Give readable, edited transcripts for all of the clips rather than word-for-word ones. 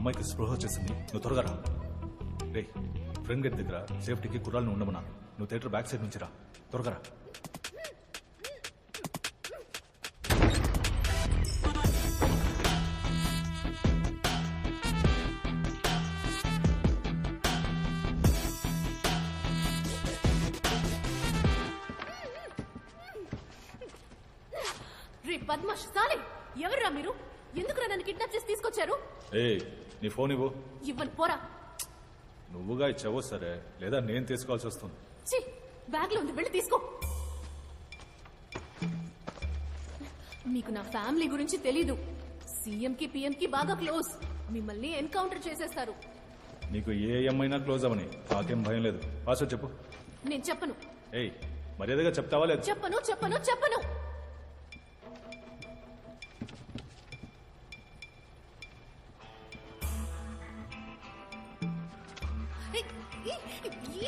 అమ్మాయికి స్పృహ వచ్చేసింది, నువ్వు త్వరగా రా. రే ఫ్రెండ్ గేట్ దగ్గర సేఫ్టీకి కుర్రాలను ఉండమన్నాను. నువ్వు థియేటర్ బ్యాక్ సైడ్ నుంచి రా, త్వరగా రా. బద్మాష్ సాలే, ఎవర్రా మీరు? ఎందుకు నన్ను కిడ్నాప్ చేసి తీసుకొచ్చారు? నీ ఫోన్ ఇవ్వు. ఇవ్వను, పోరా. నువ్వుగా ఇచ్చావో సరే, లేదా నేను తీసుకోవాల్సి వస్తుంది. బ్యాగ్ లో ఉంది, వెళ్ళి తీసుకో. మీకు నా ఫ్యామిలీ గురించి తెలీదు. సీఎం కి పిఎం కి బాగా క్లోజ్. మిమ్మల్ని ఎన్కౌంటర్ చేసేస్తారు. నీకు ఏ ఏమైనా క్లోజ్ అవని, నాకేం భయం లేదు. పాస్వర్డ్ చెప్పు. నేను చెప్పను. మర్యాదగా చెప్తావా లేదు? చెప్పను చెప్పను చెప్పను.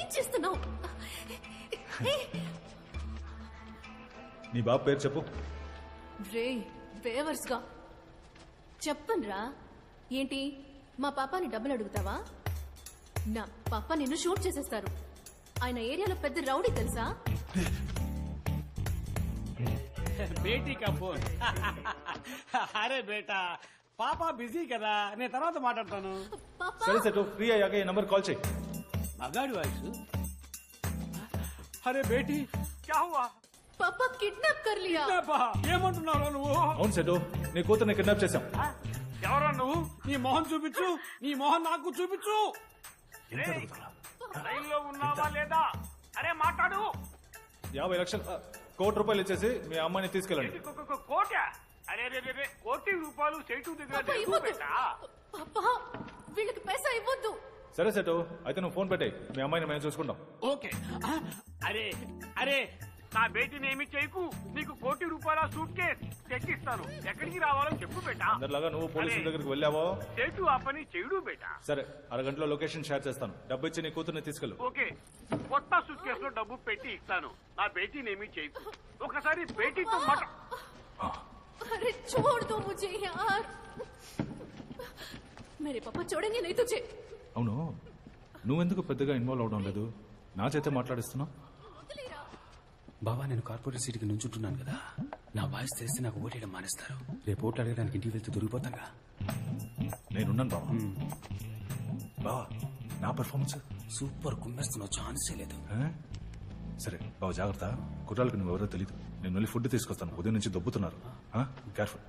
ఏం చేస్తున్నావు? నీ బాబు పేరు చెప్పు. రే బేవర్స్ గా చెప్పనురా. ఏంటి మా పాపాని డబ్బులు అడుగుతావా? నా పాప నిన్ను షూట్ చేసేస్తారు. ఆయన ఏరియాలో పెద్ద రౌడీ తెలుసా? బేటీ కా ఫోన్. అరే బేటా, పాపా బిజీ కదా, నేను తర్వాత మాట్లాడతాను. సరే సెటు, ఫ్రీ అయ్యాక ఈ నంబర్ కాల్ చేయి. మగాడి వాయిస్. అరే బేటీ క్యా హువా? పాపా కిడ్నాప్ కర్ లియా. ఏమంటున్నావు నువ్వు? అవును సెటు, నీ కూతుర్ని కిడ్నాప్ చేశాం. ఎవరా నువ్వు? నీ మొహం చూపించు, నీ మొహం నాకు చూపించు. లైన్లో ఉన్నావా లేదా? అరే మాట్లాడు. 50 లక్షలు, ₹1,00,00,000 ఇచ్చేసి మీ అమ్మాయిని తీసుకెళ్ళండి. కోట? అరే ₹1,00,00,000 సేటు దగ్గర. పాపా వీళ్ళకి పైసా ఇవ్వద్దు. సరే సెటు, అయితే నువ్వు ఫోన్ పెట్టాయి, మీ అమ్మాయిని మేము చూసుకుంటాం. ఓకే. అరే అరే, నా బేటీని ఏమి చేయకు. నీకు ₹1,00,00,000 సూట్ కేస్ తెచ్చిస్తాను. ఎక్కడికి రావాలో చెప్పు బేటా. అందరిలాగా నువ్వు పోలీసుల దగ్గరికి వెళ్ళావో? సేటు ఆ పని చెయ్యడు బేటా. సరే, అరగంటలో లొకేషన్ షేర్ చేస్తాను. డబ్బు ఇచ్చి నీ కూతుర్ని తీసుకెళ్ళు. ఓకే, కొత్త సూట్ కేసులో డబ్బు పెట్టి ఇస్తాను. నా బేటీని ఏమి చేయకు. ఒకసారి బేటీతో మాట. अरे छोड़ दो मुझे यार, मेरे पापा छोड़ेंगे नहीं तुझे. అవును, నువ్వెందుకు పెద్దగా ఇన్వాల్వ్ అవడం లేదు? నా చేతే మాట్లాడిస్తున్నావు. బాబా, నేను కార్పొరేట్ సీట్కి నుంచుంటున్నాను కదా, నా వాయిస్ తెలిస్తే నాకు ఓటేయడం మానేస్తారు. రేపు ఓట్లు అడగడానికి ఇంటికి వెళ్తే దొరికిపోతాగా. నేనున్నాను బాబా. బావా, నా పర్ఫార్మెన్స్ సూపర్, కుమ్మేస్తున్నావు, ఛాన్సే లేదు. సరే బాబు, జాగ్రత్త. కుర్రాళ్ళకి నువ్వెవరో తెలీదు. నేను వెళ్ళి ఫుడ్ తీసుకొస్తాను. ఉదయం నుంచి దొబ్బుతున్నారు. కేర్ఫుల్.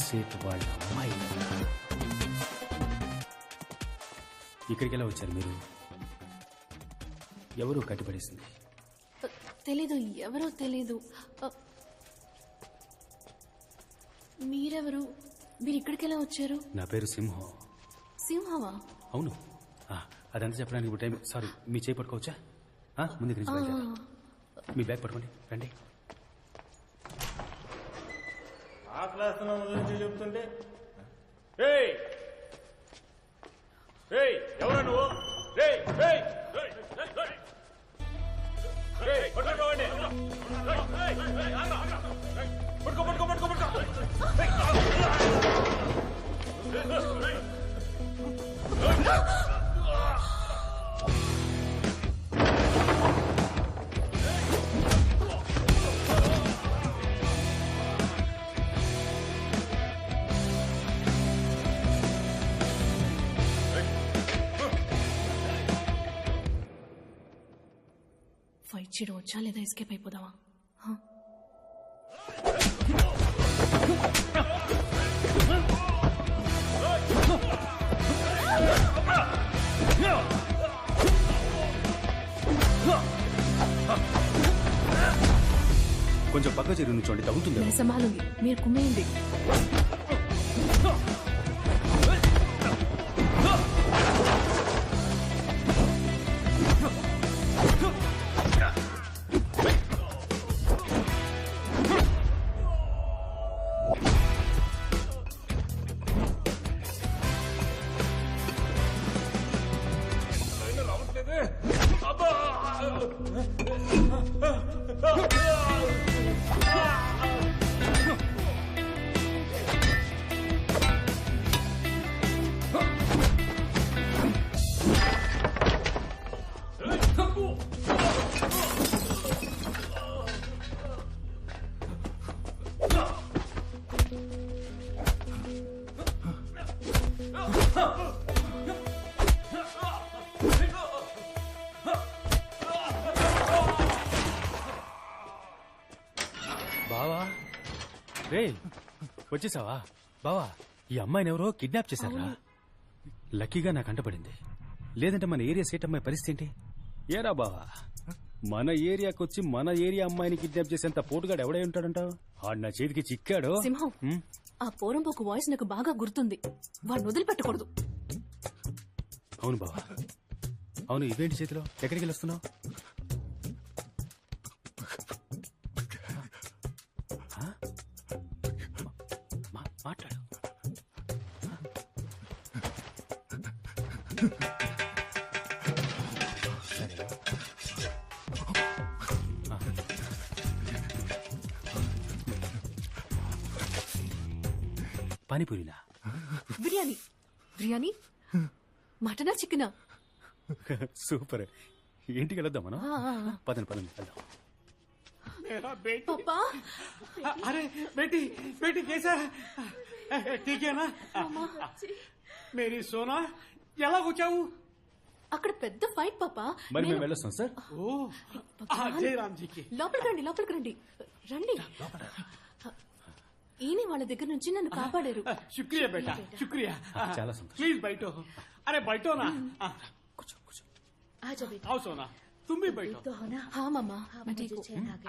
సేట్ వాళ్ళ అమ్మాయి. ఇక్కడికి ఎలా వచ్చారు మీరు? ఎవరు కట్టిపడేసింది? తెలీదు, ఎవరో తెలీదు. మీరెవరు? మీరు ఇక్కడికి ఎలా వచ్చారు? నా పేరు సింహం. సింహమా? అవును. అదంతా చెప్పడానికి ఇప్పుడు టైం. సారీ, మీ చేయి పట్టుకోవచ్చా? ముందుకు మీ బ్యాగ్ పట్టుకోండి, రండి. గురించి చెప్తుంటే ఎవరా నువ్వు? పట్టుకో చిడు వచ్చా లేదా ఎస్కేప్ అయిపోదావా? కొంచెం పక్క చెరువు నుంచోండి, తగ్గుతుంది. సంభాలుంది, మీరు కుమ్మేయండి. బావా రే, వచ్చేసావా? బావా, ఈ అమ్మాయిని ఎవరో కిడ్నాప్ చేశారా? లక్కీగా నాకు అంటపడింది, లేదంటే మన ఏరియా సేట్ అమ్మాయి పరిస్థితి ఏంటి? ఏరా బావా, మన ఏరియాకి వచ్చి మన ఏరియా అమ్మాయిని కిడ్నాప్ చేసేంత పోటుగాడు ఎవడై ఉంటాడంటావు? ఆడు నా చేతికి చిక్కాడు. సింహం, ఆ పోరంపోకు వాయిస్ నాకు బాగా గుర్తుంది. వాడిని వదిలిపెట్టకూడదు. అవును బావా, అవును. ఇవేంటి చేతిలో? ఎక్కడికి వెళ్ళొస్తున్నావు? మాట్లాడు. పానీపూరినా? బిర్యానీ. బిర్యానీ? మటనా చికెనా? సూపర్. ఇంటికి వెళ్దాం మనం. పదండి పదండి వెళ్దాం. पापा, अरे बेटी बेटी कैसा ठीक है ना? मेरी सोना ఎలా వచ్చావు? అక్కడ పెద్ద ఫైట్ పాపా. మరి మేము వెళ్ళొస్తాం సార్. ఓ జయరామ్జీకి. లోపలికి రండి, లోపలికి రండి. రండి. ఈయన వాళ్ళ దగ్గర నుంచి నన్ను కాపాడారు. శుక్రియా బేటా, శుక్రియా. చాలా సంతోషం. ప్లీజ్ బయటో. అరే బయటో నా. కూర్చో కూర్చో. आओ सोना, तुम भी बैठो. హా మామా.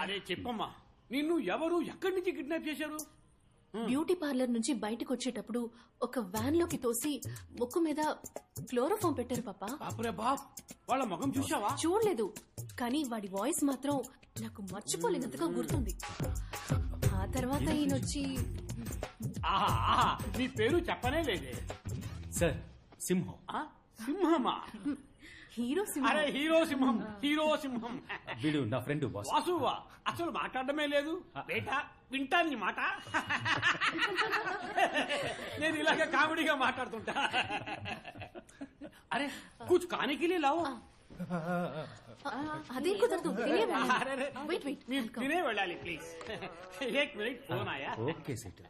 అరే చెప్పమ్మా, నిన్ను ఎవరు ఎక్కడి నుంచి కిడ్నాప్ చేశారు? బ్యూటీ పార్లర్ నుంచి బయటకు వచ్చేటప్పుడు ఒక వ్యాన్ లోకి తోసి ముక్కు మీద క్లోరోఫామ్ పెట్టారు పాపా. బాపురే బాప్, వాళ్ళ ముఖం చూసావా? చూడలేదు, కానీ వాడి వాయిస్ మాత్రం నాకు మర్చిపోలేనంతగా గుర్తుంది. ఆ తర్వాత ఈయనొచ్చి నీ పేరు చెప్పనే లేదే. సార్, సింహం. సింహమా? హీరో అరే హీరో సింహం, హీరో సింహం. వీడు నా ఫ్రెండ్ బాస్. వాసువా, అసలు మాట్లాడమే లేదు బేటా. వింటాను నీ మాట. నేను ఇలాగ కామెడీగా మాట్లాడుతుంటా. అరే కుచ్ కానీకి లావు. అదే కుదరదు. వెయిట్ వెయిట్, మీరు తినే వెళ్ళాలి ప్లీజ్. ఏక్ మినిట్ ఫోన్ ఆయా. Okay set.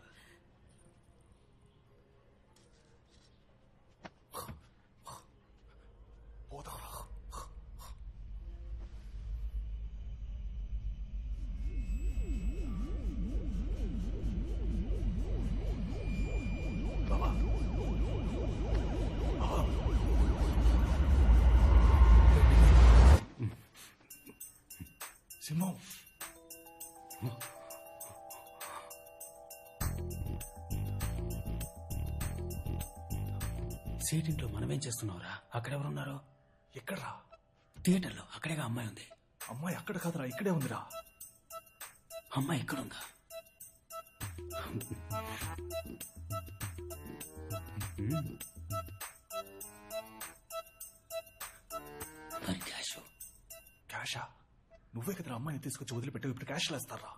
సింహం, సేట్ ఇంట్లో మనమేం చేస్తున్నావురా? అక్కడెవరున్నారు? ఎక్కడ్రా? థియేటర్లో. అక్కడేగా అమ్మాయి ఉంది. అమ్మాయి అక్కడ కాదురా, ఇక్కడే ఉందిరా. అమ్మాయి ఎక్కడుందా? మరి క్యాష్? క్యాషా? నువ్వే కదరా అమ్మాయిని తీసుకొచ్చి వదిలిపెట్టావు, ఇప్పుడు క్యాష్ లేస్తారా?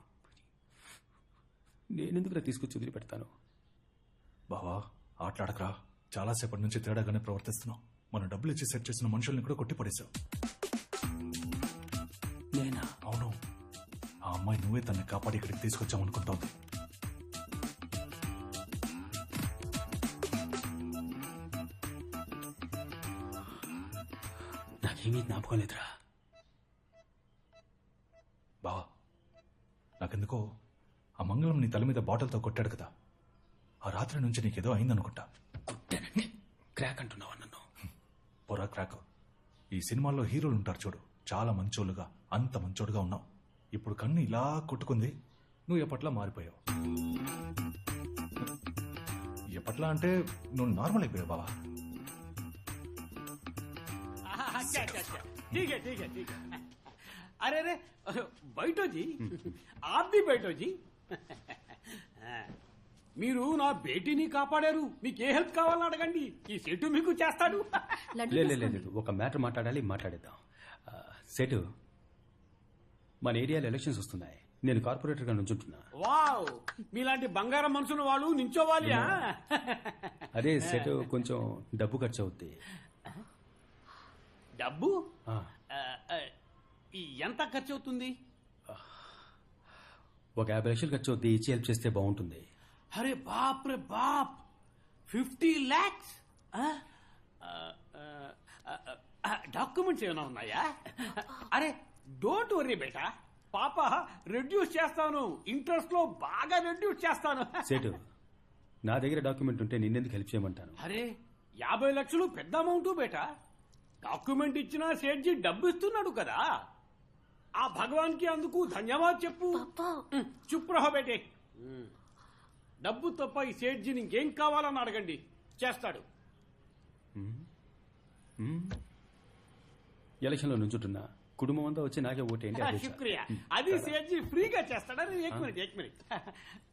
నేనెందుకురా తీసుకొచ్చి వదిలిపెడతాను? బావా, ఆటలాడకరా. చాలాసేపటి నుంచి తేడాగానే ప్రవర్తిస్తున్నావు. మనం డబ్బులు ఇచ్చి సెట్ చేసిన మనుషుల్ని కూడా కొట్టి పడేశావు. నేనా? అవును, ఆ అమ్మాయి నువ్వే తనని కాపాడి ఇక్కడికి తీసుకొచ్చావు అనుకుంటోంది. నాకేమీ జ్ఞాపకం లేదురా. నీ తల మీద బాటిల్తో కొట్టాడు కదా, ఆ రాత్రి నుంచి నీకేదో అయిందనుకుంటా. కొట్టానంటే క్రాక్ అంటున్నావా నన్ను? పొరా క్రాక్. ఈ సినిమాల్లో హీరోలు ఉంటారు చూడు, చాలా మంచోళ్ళుగా, అంత మంచోడుగా ఉన్నావు. ఇప్పుడు కన్ను ఇలా కొట్టుకుంది, నువ్వు ఎప్పట్లా మారిపోయావు. ఎప్పట్లా అంటే నువ్వు నార్మల్ అయిపోయావు బావా. अच्छा अच्छा अच्छा ठीक है ठीक है ठीक है अरे अरे बैठो जी आप भी बैठो जी మీరు నా బేటీని కాపాడారు. మీకు ఏ హెల్ప్ కావాలని అడగండి, ఈ సెటు మీకు చేస్తాడు. లడ్డు లేదు ఒక మ్యాటర్ మాట్లాడేద్దాం. సెటు, మన ఏరియాలో ఎలక్షన్స్ వస్తున్నాయి. నేను కార్పొరేటర్ గా నుంచుంటున్నా. వావ్, మీలాంటి బంగారం మనుషులు వాళ్ళు నించోవాలి. అదే సెటు, కొంచెం డబ్బు ఖర్చు అవుద్ది. డబ్బు ఆ, ఎంత ఖర్చు అవుతుంది? ఒక 50 లక్షలు ఖర్చు అవుద్ది. ఇచ్చి హెల్ప్ చేస్తే బాగుంటుంది. అరే బాప్ రే బాప్, 50 lakhs. డాక్యుమెంట్స్ ఏమైనా ఉన్నాయా? అరే డోంట్ వరీ బేటా, పాప రెడ్యూస్ చేస్తాను, ఇంట్రెస్ట్ లో బాగా రెడ్యూస్ చేస్తాను. సెటు, నా దగ్గర డాక్యుమెంట్ ఉంటే నిన్నెందుకు హెల్ప్ చేయమంటాను? అరే 50 లక్షలు పెద్ద అమౌంట్ బేటా. డాక్యుమెంట్ ఇచ్చినా సేట్జీ డబ్బు ఇస్తున్నాడు కదా, ఆ భగవాన్ కి అందుకు ధన్యవాద్ చెప్పు. పాపా చుప్ రహో బేటే. డబ్బు తప్ప ఈ సేట్జీని ఇంకేం కావాలని అడగండి, చేస్తాడు. ఎలక్షన్ లో నుంచుంటున్నా, కుటుంబం అంతా వచ్చి నాకే ఓటేంటి. అదే చాలు. శుక్రియా, అది సేట్జీ ఫ్రీగా చేస్తాడా? ఏక్ మినిట్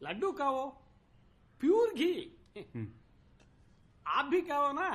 లడ్డూ కావో, ప్యూర్ घी. आप भी खाओ ना.